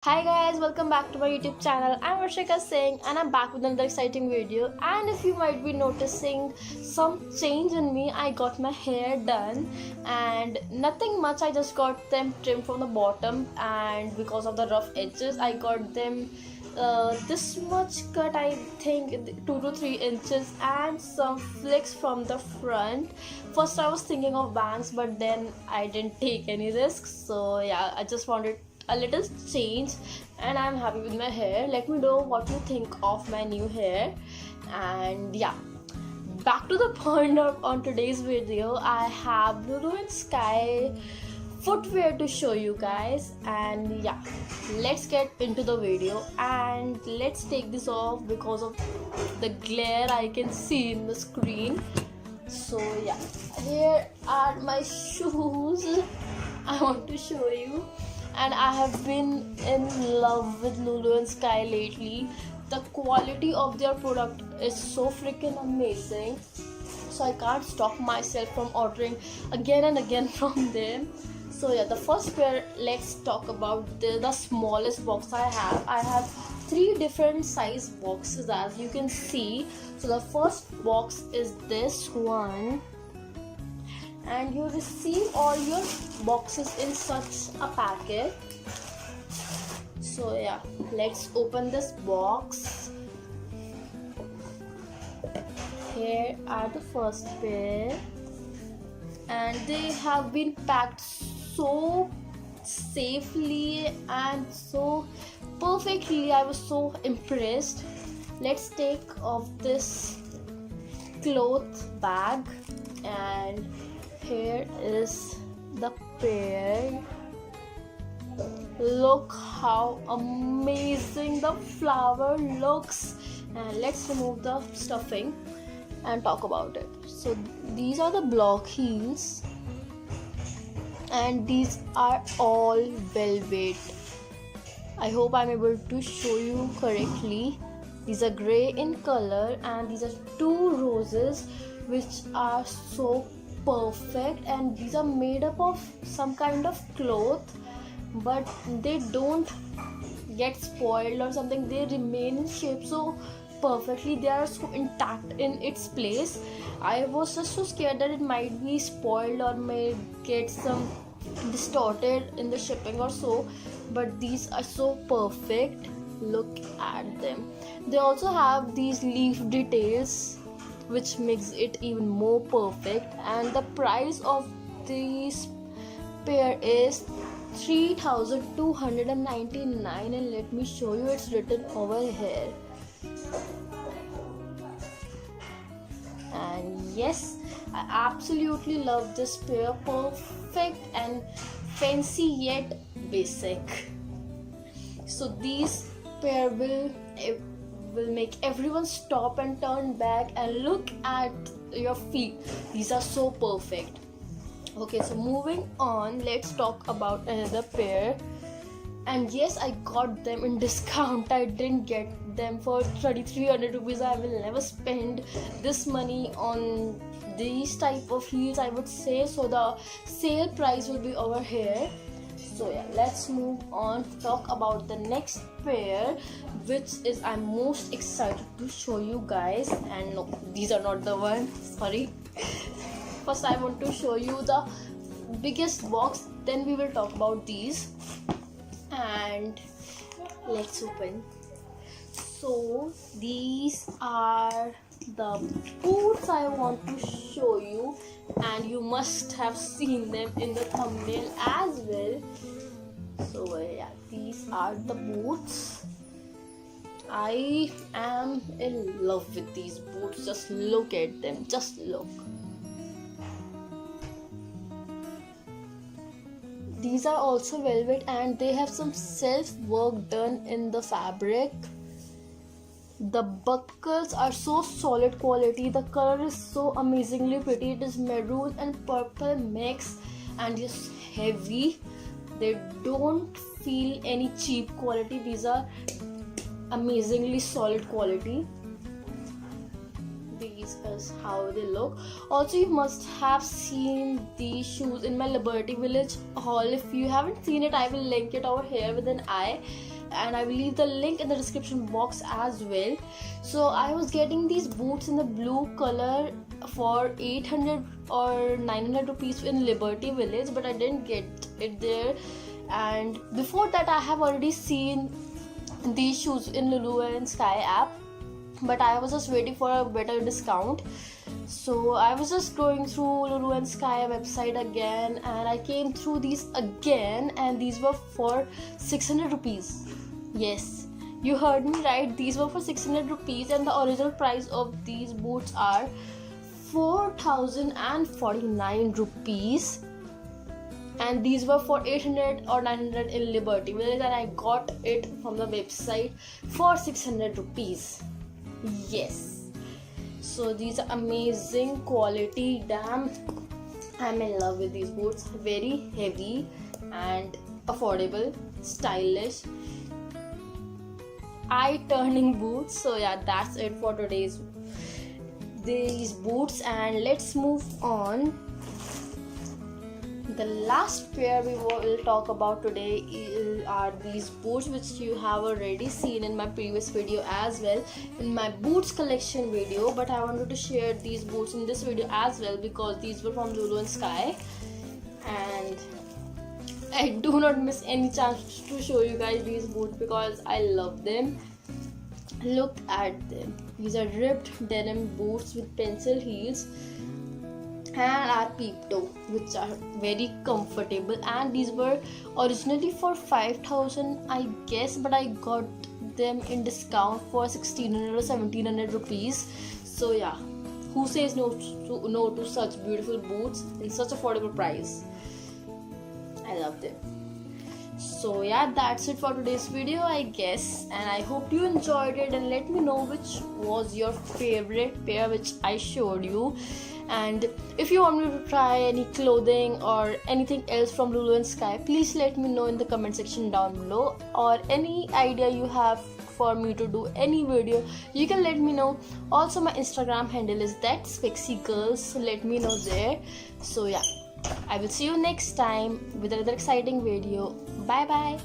Hi guys, welcome back to my YouTube channel. I'm Varshika Singh and I'm back with another exciting video. And if you might be noticing some change in me, I got my hair done and nothing much. I just got them trimmed from the bottom, and because of the rough edges, I got them this much cut, I think 2 to 3 inches, and some flicks from the front. First I was thinking of bangs, but then I didn't take any risks. So yeah, I just wanted a little change and I'm happy with my hair. Let me know what you think of my new hair. And yeah, back to the point of on today's video. I have Lulu and Sky footwear to show you guys, and yeah, let's get into the video and let's take this off because of the glare I can see in the screen. So yeah, here are my shoes I want to show you. And I have been in love with Lulu and Sky lately. The quality of their product is so freaking amazing, so I can't stop myself from ordering again and again from them. So yeah, the first pair, let's talk about the smallest box I have. I have 3 different size boxes, as you can see. So the first box is this one, and you receive all your boxes in such a packet. So yeah, let's open this box. Here are the first pair, and they have been packed so safely and so perfectly. I was so impressed. Let's take off this cloth bag, and here is the pair. Look how amazing the flower looks. And let's remove the stuffing and talk about it. So these are the block heels, and these are all velvet. I hope I'm able to show you correctly. These are gray in color, and these are 2 roses which are so perfect, and these are made up of some kind of cloth, but they don't get spoiled or something. They remain in shape so perfectly. They are so intact in its place. I was just so scared that it might be spoiled or may get some distorted in the shipping or so, but these are so perfect. Look at them. They also have these leaf details which makes it even more perfect, and the price of this pair is 3,299, and let me show you, it's written over here. And yes, I absolutely love this pair. Perfect and fancy yet basic. So these pair will make everyone stop and turn back and look at your feet. These are so perfect. Okay, so moving on, let's talk about another pair. And yes, I got them in discount. I didn't get them for 3,300 rupees. I will never spend this money on these type of heels, I would say. So the sale price will be over here. So yeah, let's move on to talk about the next pair, which is I'm most excited to show you guys. And no, these are not the one, sorry. First I want to show you the biggest box, then we will talk about these. And let's open. So these are the boots I want to show you, and you must have seen them in the thumbnail as well. So yeah, these are the boots. I am in love with these boots. Just look at them, just look. These are also velvet, and they have some self work done in the fabric. The buckles are so solid quality. The color is so amazingly pretty. It is maroon and purple mix, and it's heavy. They don't feel any cheap quality. These are amazingly solid quality. These is how they look. Also, you must have seen these shoes in my Liberty Village haul. If you haven't seen it, I will link it over here with an eye. and I will leave the link in the description box as well. So I was getting these boots in the blue color for 800 or 900 rupees in Liberty Village, but I didn't get it there. And before that I have already seen these shoes in Lulu and Sky app, but I was just waiting for a better discount. So I was just going through Lulu and Sky website again, and I came through these again, and these were for 600 rupees. Yes, you heard me right, these were for 600 rupees, and the original price of these boots are 4049 rupees, and these were for 800 or 900 in Liberty Village, and I got it from the website for 600 rupees. Yes, so these are amazing quality. Damn, I'm in love with these boots. Very heavy and affordable, stylish, eye-turning boots. So yeah, that's it for these boots, and let's move on. The last pair we will talk about today are these boots, which you have already seen in my previous video as well, in my boots collection video, but I wanted to share these boots in this video as well because these were from Lulu and Sky, and I do not miss any chance to show you guys these boots because I love them. Look at them. These are ripped denim boots with pencil heels and our peep toe, which are very comfortable, and these were originally for 5,000 I guess, but I got them in discount for 1,600 or 1,700 rupees. So yeah, who says no to such beautiful boots in such affordable price? I love them. So yeah, that's it for today's video I guess, and I hope you enjoyed it, and let me know which was your favorite pair which I showed you. And if you want me to try any clothing or anything else from Lulu and Sky, please let me know in the comment section down below, or any idea you have for me to do any video, you can let me know. Also, my Instagram handle is thatspexygirls, so let me know there. So yeah, I will see you next time with another exciting video. Bye bye.